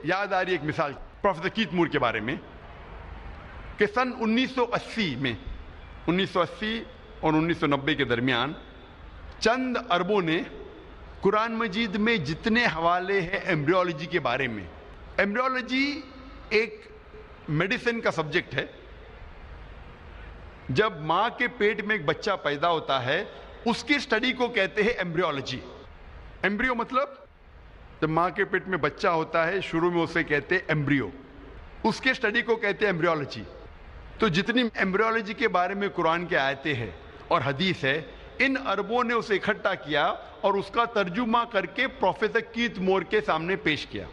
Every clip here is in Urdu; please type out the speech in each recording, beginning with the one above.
یاد آ رہی ہے ایک مثال پروفیسر کیت مور کے بارے میں کہ سن 1980 میں 1980 اور 1990 کے درمیان چند اربوں نے قرآن مجید میں جتنے حوالے ہیں ایمبریولوجی کے بارے میں، ایمبریولوجی ایک میڈیسن کا سبجیکٹ ہے۔ جب ماں کے پیٹ میں ایک بچہ پیدا ہوتا ہے اس کی سٹڈی کو کہتے ہیں ایمبریولوجی۔ ایمبریو مطلب جب ماں کے پیٹ میں بچہ ہوتا ہے شروع میں اسے کہتے ہیں ایمبریو، اس کے سٹڈی کو کہتے ہیں ایمبریولوجی۔ تو جتنی ایمبریولوجی کے بارے میں قرآن کے آیتیں ہیں اور حدیث ہے، ان اربوں نے اسے اکٹھا کیا اور اس کا ترجمہ کر کے پروفیسر کیت مور کے سامنے پیش کیا۔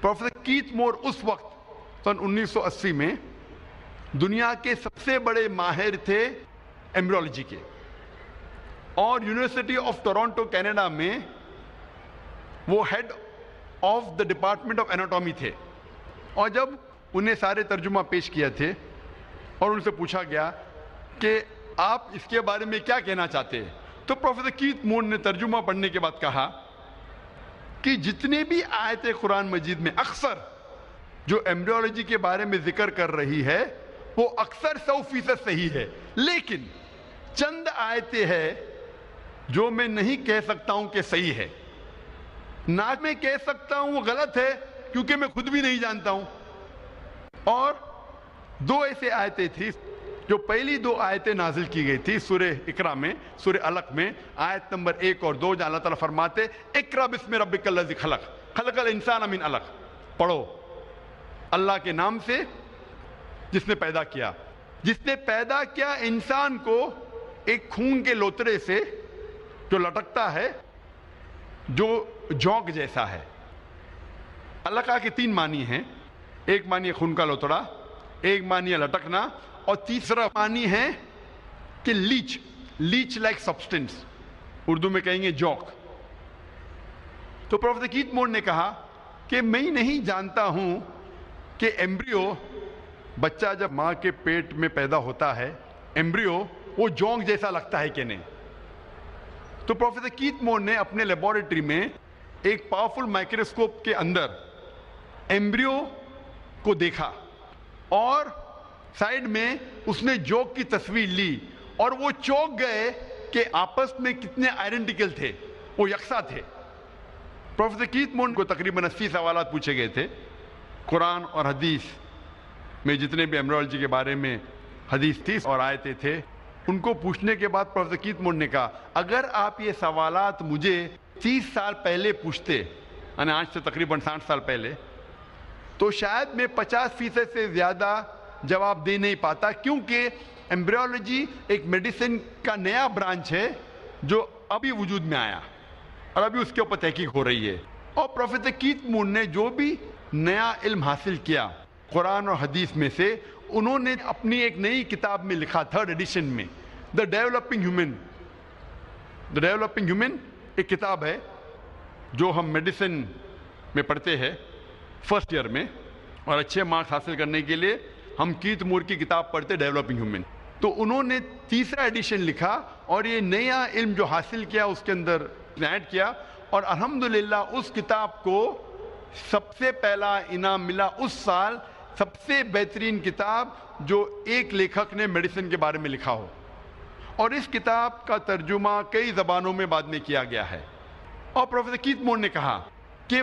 پروفیسر کیت مور اس وقت سن 1980 میں دنیا کے سب سے بڑے ماہر تھے ایمبریولوجی کے، اور یونیورسٹی آف ٹورنٹو کینیڈا میں وہ head of the department of anatomy تھے۔ اور جب انہیں سارے ترجمہ پیش کیے تھے اور ان سے پوچھا گیا کہ آپ اس کے بارے میں کیا کہنا چاہتے ہیں، تو پروفیسر کیت مور نے ترجمہ پڑھنے کے بعد کہا کہ جتنے بھی آیتیں قرآن مجید میں اکثر جو ایمبریولوجی کے بارے میں ذکر کر رہی ہے وہ اکثر 100% صحیح ہے، لیکن چند آیتیں ہیں جو میں نہیں کہہ سکتا ہوں کہ صحیح ہے، نہ میں کہہ سکتا ہوں وہ غلط ہے کیونکہ میں خود بھی نہیں جانتا ہوں۔ اور دو ایسے آیتیں تھیں، جو پہلی دو آیتیں نازل کی گئی تھی سورہ اقرا میں، سورہ علق میں، آیت نمبر 1 اور 2، جہاں اللہ تعالیٰ فرماتے اقرا بسم ربک الذی خلق خلق الانسان من علق، پڑھو اللہ کے نام سے جس نے پیدا کیا، جس نے پیدا کیا انسان کو ایک خون کے لوترے سے جو لٹکتا ہے، جو جوک جیسا ہے۔ علقہ کے 3 معنی ہیں، ایک معنی ہے خون کا لوتڑا، ایک معنی ہے لٹکنا، اور تیسرا معنی ہے کہ لیچ لائک سبسٹنس، اردو میں کہیں گے جوک۔ تو پروفیسر کیت مور نے کہا کہ میں نہیں جانتا ہوں کہ ایمبریو، بچہ جب ماں کے پیٹ میں پیدا ہوتا ہے، ایمبریو وہ جونک جیسا لگتا ہے کہ نہیں۔ تو پروفیسر کیت مور نے اپنے لیبارٹری میں ایک پاورفل مائکروسکوپ کے اندر ایمبریو کو دیکھا اور سائیڈ میں اس نے جوک کی تصویر لی، اور وہ چونک گئے کہ آپس میں کتنے آئیڈینٹیکل تھے، وہ یکساں تھے۔ پروفیسر کیت مور کو تقریباً 80 سوالات پوچھے گئے تھے قرآن اور حدیث میں، جتنے بھی ایمبریولوجی کے بارے میں حدیث تھی اور آیتیں تھے، ان کو پوچھنے کے بعد پروفیسر کیت مور نے کہا اگر آپ یہ سوالات مجھے 30 سال پہلے پوچھتے، یعنی آج سے تقریباً 60 سال پہلے، تو شاید میں 50% سے زیادہ جواب دے نہیں پاتا، کیونکہ ایمبریولوجی ایک میڈیسن کا نیا برانچ ہے جو ابھی وجود میں آیا اور ابھی اس کے اوپر تحقیق ہو رہی ہے۔ اور پروفیسر کیت مور نے جو بھی نیا علم حاصل کیا قرآن اور حدیث میں سے، انہوں نے اپنی ایک نئی کتاب میں لکھا، 3rd ایڈیشن میں، دا ڈیولپنگ ہیومن ایک کتاب ہے جو ہم میڈیسن میں پڑھتے ہیں فرسٹ ایئر میں، اور اچھے مارکس حاصل کرنے کے لیے ہم کیت مور کی کتاب پڑھتے ڈیولپنگ ہیومن۔ تو انہوں نے 3را ایڈیشن لکھا اور یہ نیا علم جو حاصل کیا اس کے اندر ایڈ کیا، اور الحمدللہ اس کتاب کو سب سے پہلا انعام ملا اس سال، سب سے بہترین کتاب جو ایک لیکھک نے میڈیسن کے بارے میں لکھا ہو۔ اور اس کتاب کا ترجمہ کئی زبانوں میں بعد میں کیا گیا ہے۔ اور پروفیسر کیت مور نے کہا کہ